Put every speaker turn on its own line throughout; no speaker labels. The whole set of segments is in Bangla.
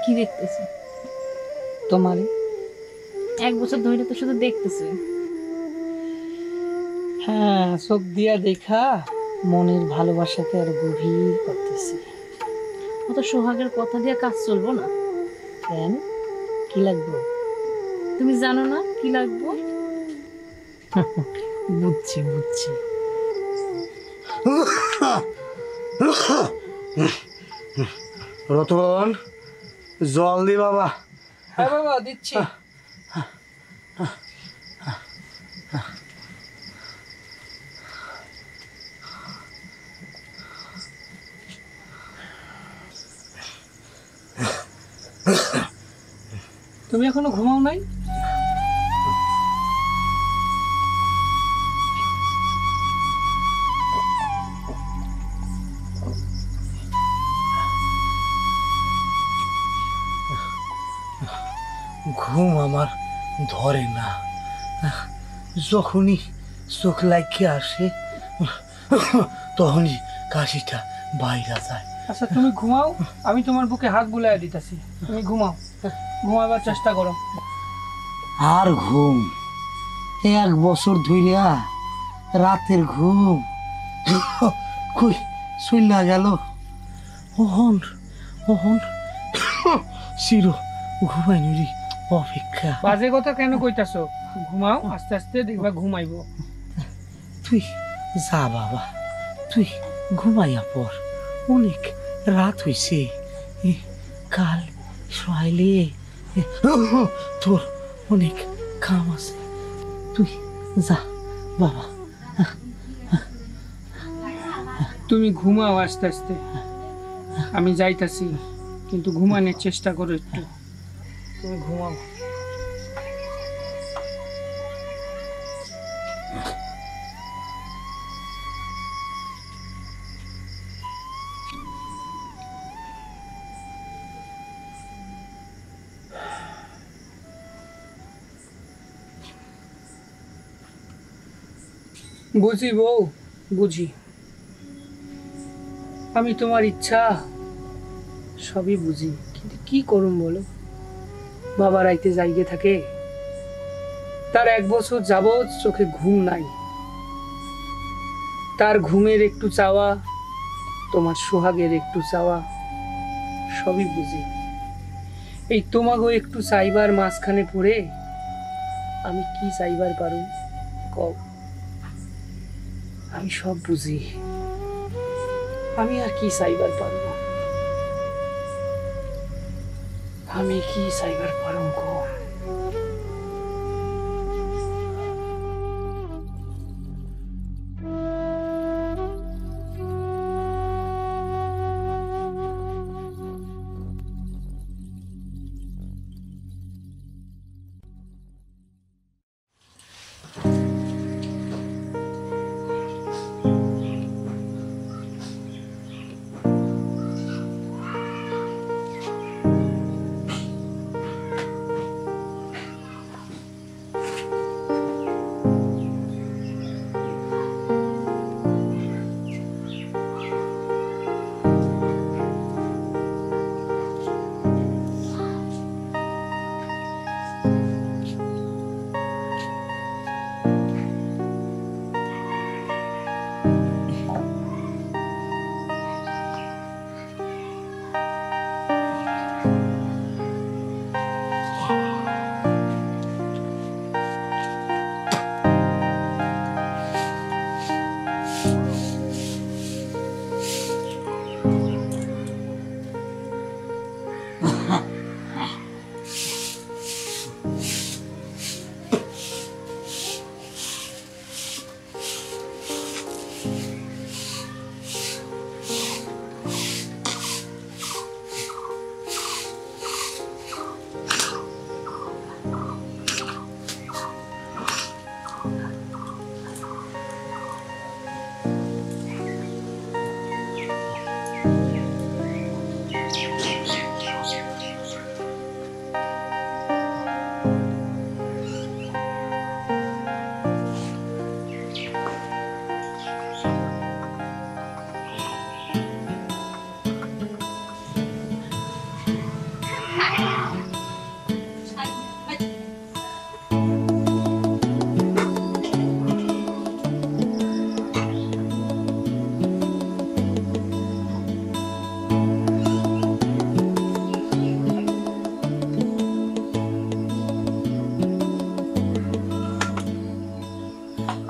কি দেখতেছে?
তোমারে।
1 বছর ধরে তো শুধু দেখতেছে।
হ্যাঁ, চোখ দিয়া দেখা মনের ভালোবাসাকে আর গভীর করতেছি।
অত সোহাগের কথা দিয়ে কাজ চলবো না।
কেন, কি লাগবে?
তুমি জানো না কি লাগবো?
বুঝছি বুঝছি।
রতন, জল দি বাবা।
হ্যাঁ বাবা, দিচ্ছি। তুমি এখনো ঘুমাও নাই?
ঘুম আমার ধরে না, যখনই চোখ লাগিয়ে আসে তখনই কাশিটা বাইরে যায়।
আচ্ছা তুমি ঘুমাও, আমি তোমার বুকে হাত বুলাই দিতেছি। তুমি ঘুমাও, ঘুমাবার চেষ্টা করো।
আর ঘুম 1 বছর ধইরা রাতের ঘুম কই চইলা গেল। ওহন ওহন চির ঘুমাইনুরি অপেক্ষা।
বাজে কথা কেন কইতাছো? ঘুমাও, আস্তে আস্তে দেখবা ঘুমাইবো।
তুই যা বাবা, তুই ঘুমাইয়া পর, অনেক রাত হইছে। কাল সকালে তোর অনেক কাম আছে, তুই যা বাবা।
তুমি ঘুমাও আস্তে আস্তে, আমি যাইতাছি, কিন্তু ঘুমানোর চেষ্টা করো একটু। তুমি ঘুমাও। বুঝি বউ, বুঝি। আমি তোমার ইচ্ছা সবই বুঝি, কিন্তু কি করুম বলো? বাবা রাইতে জাইগে থাকে, তার 1 বছর যাবৎ চোখে ঘুম নাই। তার ঘুমের একটু চাওয়া, তোমার সোহাগের একটু চাওয়া, সবই বুঝি। এই তোমাগো একটু চাইবার মাঝখানে পড়ে আমি কি চাইবার পারু কও? আমি সব বুঝি, আমি আর কি চাইবার পারব? আমি কি চাইবার পারম কও?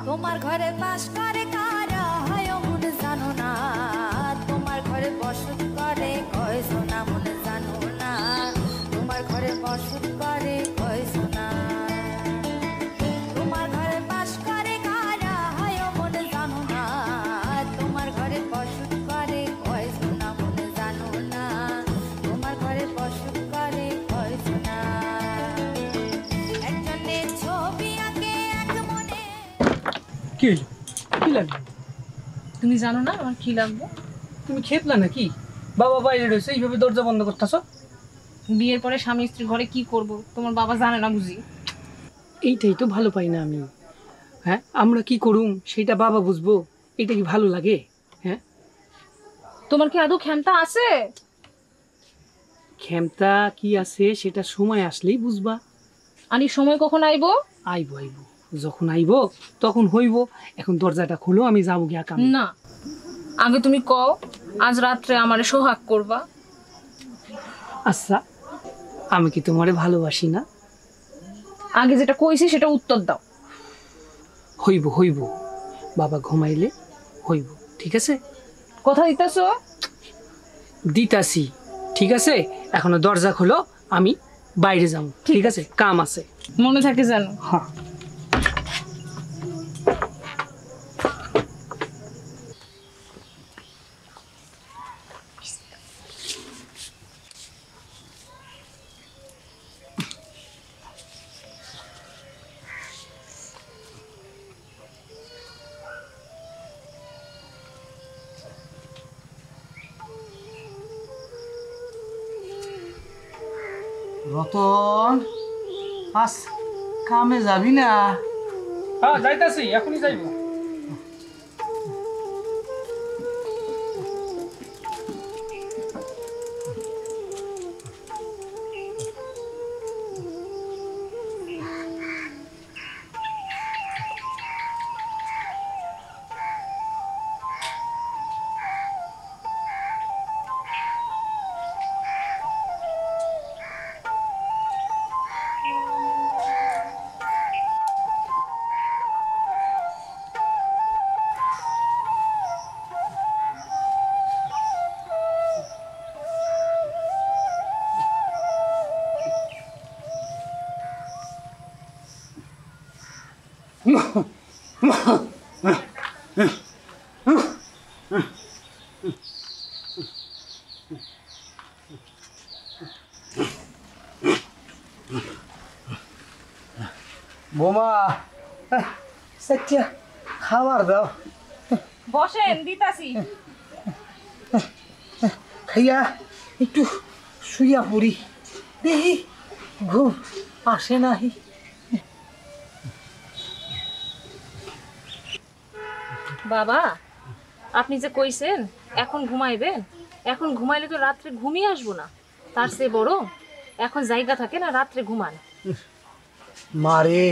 তোমার ঘরে বাস করে কারা হয় মন জানো না, তোমার ঘরে বসত করে কয়জন মন জানো না, তোমার ঘরে বসত করে কয়জন, তোমার ঘরে বাস করে কারা হয় মন জানো না, তোমার ঘরে বসত করে কয়জন মন জানো না, তোমার ঘরে বসত করে কয়জন, একজনের ছবি আঁকে এক মনে।
কি হইলো? কি লাগবে?
তুমি জানো না আমার কি লাগবে?
তুমি খেপলা নাকি? বাবা বাইরে রয়েছে, এইভাবে দরজা বন্ধ করতেছ?
বিয়ের পরে স্বামী স্ত্রী ঘরে কি করব তোমার বাবা জানে না বুঝি?
এইটাই তো ভালো পাই না আমি। হ্যাঁ, আমরা কি করুম সেটা বাবা বুঝবো? এটা কি ভালো লাগে? হ্যাঁ,
তোমার কি আদৌ ক্ষমতা আছে?
ক্ষমতা কি আছে সেটা সময় আসলেই বুঝবা।
আনি সময় কখন আইবো?
আইবো আইবো, যখন আইবো তখন হইব। এখন দরজাটা খোলো, আমি যাবো গিয়া কাম।
না, আগে তুমি কও আজ রাত্রে আমারে সোহাগ করবা।
আচ্ছা, আমি কি তোমারে ভালোবাসি না?
আগে যেটা কইছি সেটা উত্তর দাও।
হইব হইব, বাবা ঘুমাইলে হইব, ঠিক আছে?
কথা দিতেছো?
দিতাছি, ঠিক আছে। এখনো দরজা খোলো, আমি বাইরে যাবো, ঠিক আছে? কাম আছে।
মনে থাকে জানো।
হ্যাঁ।
রতন, আজ কামে যাবি না?
হ্যাঁ, যাইতাছি, এখনই যাইবো।
বোমা, সত্যি খাবার দাও।
বসেন, দিতাছি।
খাইয়া একটু শুইয়া পড়ি, দেখি ঘুম আসে নাহি।
বাবা, আপনি যে কইছেন এখন ঘুমাইবেন, এখন ঘুমাইলে তো রাত্রে ঘুমিয়ে আসবো না। তার চেয়ে বড় এখন জায়গা থাকে না, রাত্রে ঘুমান।
মারে,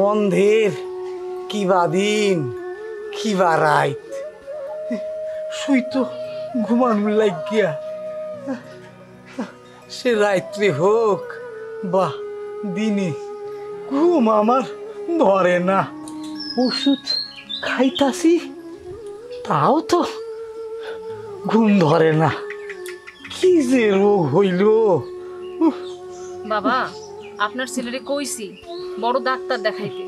অন্ধের কিবা দিন কিবা রাইত, শুই তো ঘুমানোর লাগিয়া। সে রাত্রে হোক বা দিনে, ঘুম আমার ধরে না। ওষুধ খাইতাছি, তাও তো ঘুম ধরে না। কি যে রোগ হইল!
বাবা, আপনার ছেলেরে কইছি বড় ডাক্তার দেখাইতে।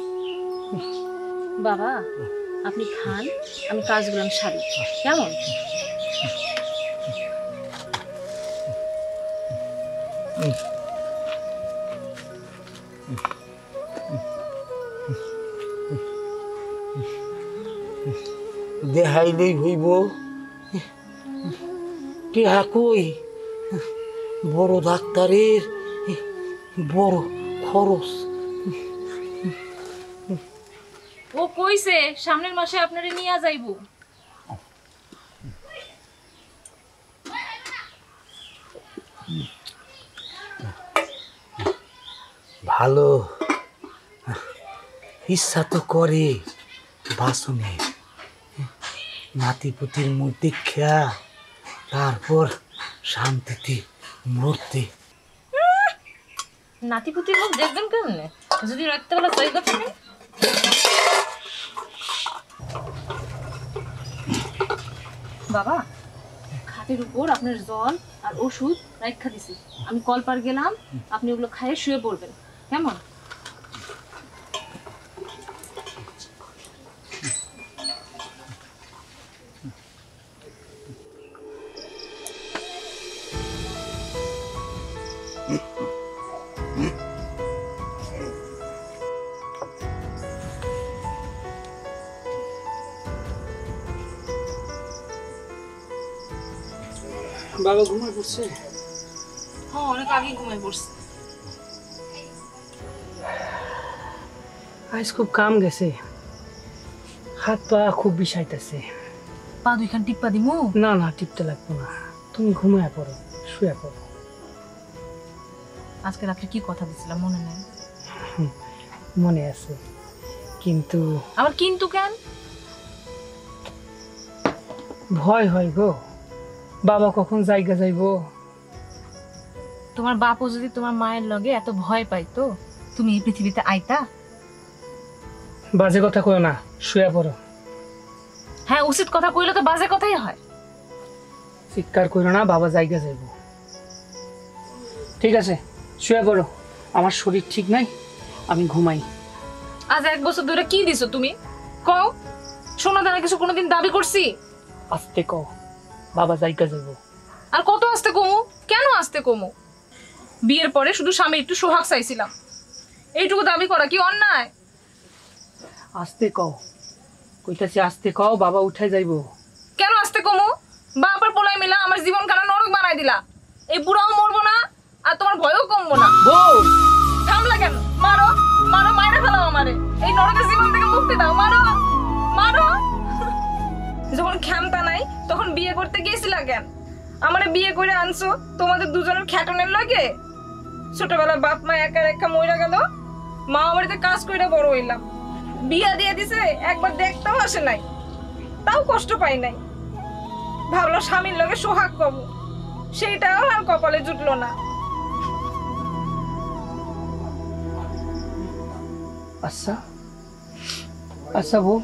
বাবা, আপনি খান, আমি কাজগুলো সারি, কেমন?
দেখাইলেই হইব। টেহা কই? বড় ডাক্তারের বড় খরচ।
ও কইছে সামনের মাসে আপনারে নিয়ে যাইবো।
ভালো ইচ্ছা তো করে বাসনে নাতিপুতির মুখ দেখা তারপর শান্তিতে মরতে।
নাতিপুতির মুখ দেখবেন কেমনে যদি রাত্রেবেলা জায়গা থাকে? বাবা, খাটের উপর আপনার জল আর ওষুধ রাখা দিছি, আমি কলপার গেলাম, আপনি ওগুলো খাইয়ে শুয়ে পড়বেন, কেমন?
বাবা ঘুমায় পড়ছে?
হ্যাঁ, অনেক আগে ঘুমাই পড়ছে।
আজ খুব কাম গেছে, হাত পা খুব বিষাইতেছে।
পা দুইখান টিপ্পা দিমু?
না না, টিপতে লাগবো না, তুমি ঘুমায় পড়ো, শুয়ে পড়ো।
আজকে রাত্রে কি কথা দিছিলাম মনে নেই?
মনে আছে, কিন্তু
আবার কিন্তু কেন?
ভয় হয় গো, বাবা কখন জায়গা যাইবো।
তোমার বাপও যদি তোমার মায়ের লগে এত ভয় পাইতো, তুমি এই পৃথিবীতে আইতা?
বাজে কথা কয় না, শুয়ে পড়ো।
হ্যাঁ, উচিত কথা কইলে তো বাজে কথাই হয়।
চিৎকার করো না, বাবা জায়গা যাইবো। ঠিক আছে, শুয়ে পড়ো, আমার শরীর ঠিক নাই, আমি ঘুমাই।
আজ 1 বছর ধরে কি দিছো তুমি? কও, সোনা দানা কিছু কোনোদিন দাবি করছি?
আস্তে কও, বাবা জায়গা যাইবো।
আর কত আস্তে কমু? কেন আস্তে কমু? বিয়ের পরে শুধু স্বামী একটু সোহাগ চাইছিলাম, এইটুকু দাবি করা কি অন্যায়?
আস্তে কও, কইতাছি আস্তে কও, বাবা উঠে যাইবো।
কেন আস্তে কমু? বাবার পোলাই মিলা আমার জীবন কানা নরক বানাই দিলা। এই বুড়াও মরবো না, আর তোমার ভয়ও কমবো না।
বউ,
থামলা কেন? মারো, মারো, মাইরা ফেলাও আমারে। এই নরকের জীবন থেকে মুক্তি দাও, মারো, মারো। যখন ক্ষমতা নাই তখন বিয়ে করতে গেছিলা কেন? আমারে বিয়ে করে আনছো তোমাদের দুজনের খ্যাটনের লাগে? ছোটবেলা বাপ মা একা একা মইরা গেল, মা বাড়িতে কাজ কইরা বড় হইলাম, বিয়া দিয়ে দিছে, একবার দেখতেও আসে নাই, তাও কষ্ট পাই নাই। ভাবলো স্বামীর লগে সোহাগ পাবো, সেইটাও আর কপালে জুটলো না।
আচ্ছা আচ্ছা বউ,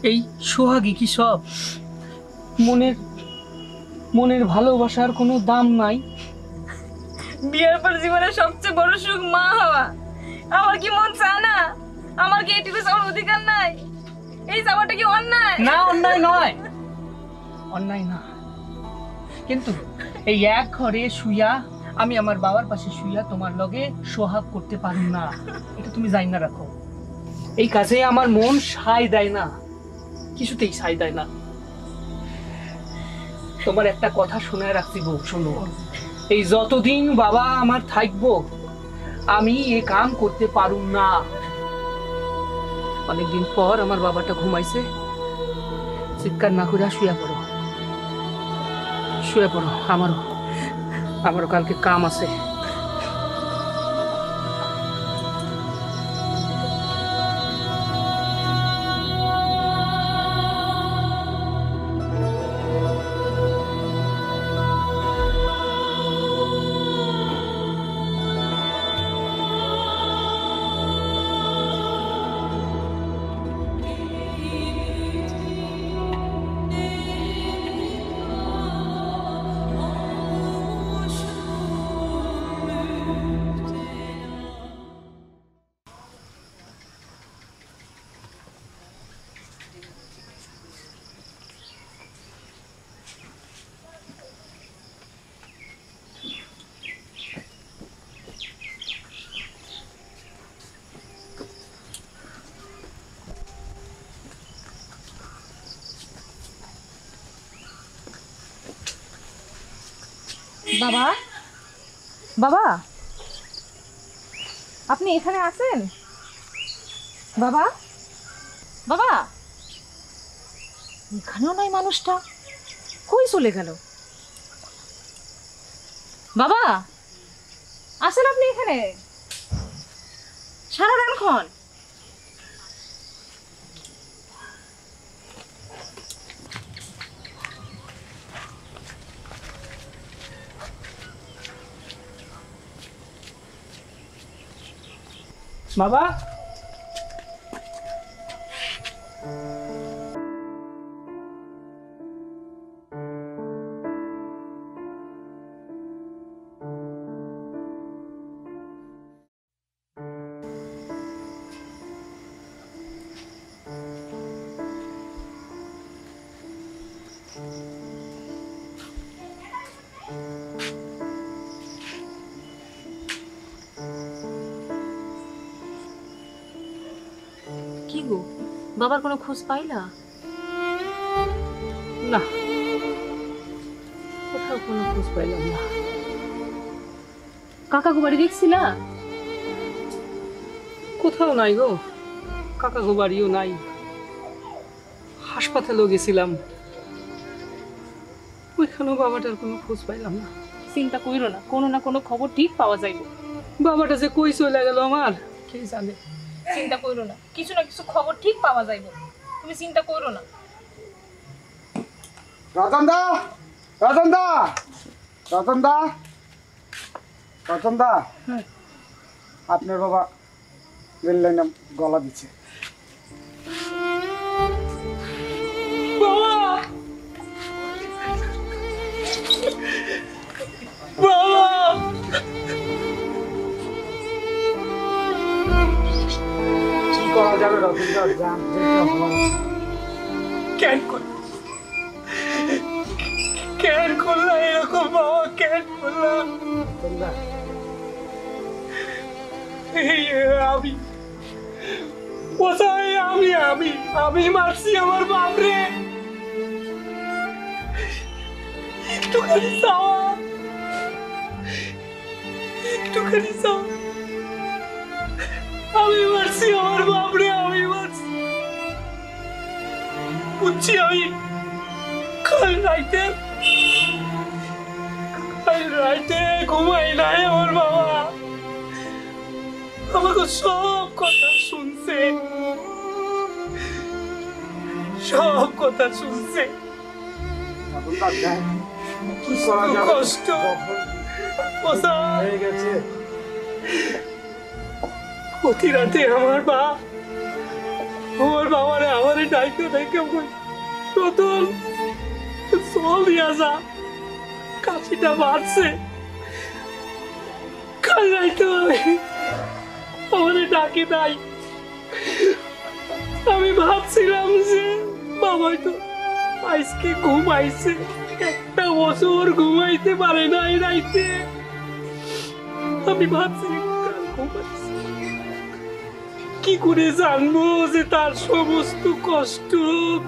এই সোহাগী কি সব? মনের ভালোবাসার কোনো দাম নাই?
বিয়ের পর জীবনের সবচেয়ে বড় সুখ মা হওয়া। আমার কি মন চায় না? আমার কি এটুকু চাওয়ার অধিকার নাই? এই চাওয়াটা কি অন্যায়?
না, অন্যায় নয়, অন্যায় না, কিন্তু এই এক ঘরে শুইয়া আমি আমার বাবার পাশে শুইয়া তোমার লগে সোহাগ করতে পারি না, এটা তুমি জানি না রাখো। এই কাজে আমার মন সায় দেয় না, কিছুতেই সায় দেয় না। তোমার একটা কথা শোনায় রাখছি বউ, শোনো, এই যতদিন বাবা আমার থাকবো আমি এ কাম করতে পারুম না। অনেকদিন পর আমার বাবাটা ঘুমাইছে, চিৎকার না করে শুয়ে পড়ো, শুয়ে পড়ো, আমারও কালকে কাম আছে।
বাবা, বাবা, আপনি এখানে আছেন? বাবা, বাবা, এখানেও নাই মানুষটা, কই চলে গেল? বাবা, আছেন আপনি এখানে? সারা রান খন
বাবা
কি গো বাবার কোনো খোঁজ পাইলা?
না, কোথাও কোনো খোঁজ পাইলাম না।
কাকা বাড়ি দেখছিলা?
কোথাও নাই গো, কাকা বাড়িও নাই। হাসপাতালেও গেছিলাম, ওইখানেও বাবাটার কোনো খোঁজ পাইলাম না।
চিন্তা কইরো না, কোনো না কোনো খবর ঠিক পাওয়া যাইব।
বাবাটা যে কই চলে গেল আমার কে জানে।
চিন্তা কইরো না, কিছু না কিছু খবর ঠিক পাওয়া যাইব, তুমি চিন্তা কইরো না।
রতন দা, রতন দা, রতন দা, রতন দা, আপনার বাবা রেল লাইনে গলা দিচ্ছে।
বাবা, বাবা,
কি করা যাবে রতন দা? যান, যেটা হওয়ার।
কেন করলা এরকম বাবা? কেন করলাম?
রতন দা,
আমি কোথায়? আমি মারছি আমার বাপরে। একটুখানি চাওয়া, একটুখানি চাওয়া। আমি মারছি আমার বাপরে, আমি মারছি। বুঝছি আমি। কাল রাইতে ঘুমাই নাই আমার বাবা। আমাকে সব কথা শুনছে, সব কথা শুনছে।
রতন দা, যান, কি করা যাবে?
কষ্ট ওসা
হয়ে গেছে।
অতি রাতে আমার বাবারে আমারে ডাইকে রতন চল দিয়া যা, কাশিটা বাড়ছে। কাল রাইতে আমারে ডাকে নাই। আমি ভাবছিলাম যে বাবাই তো আজকে ঘুমাইছে, একটা বছর ঘুমাইতে পারে নাই রাইতে। আমি ভাবছি কাল ঘুমাইছে। কি করে জানবো যে তার সমস্ত কষ্ট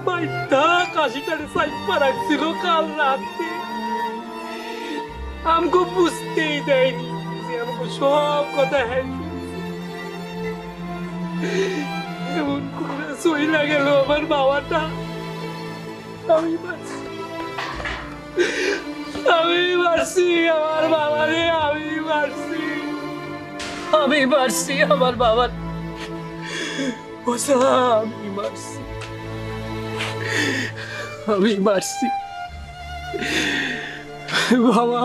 বাইধা কাশিটারে সাইপা রাখছিল কাল রাতে? আমাকে বুঝতেই দেয়নি যে আমাকে সব কথা হ্যাঁ এমন করে চইলা গেল আমার বাবাটা। আমি মারছি আমার বাবারে, আমি মারছি আমার বাবার। আমি মারছি বাবা।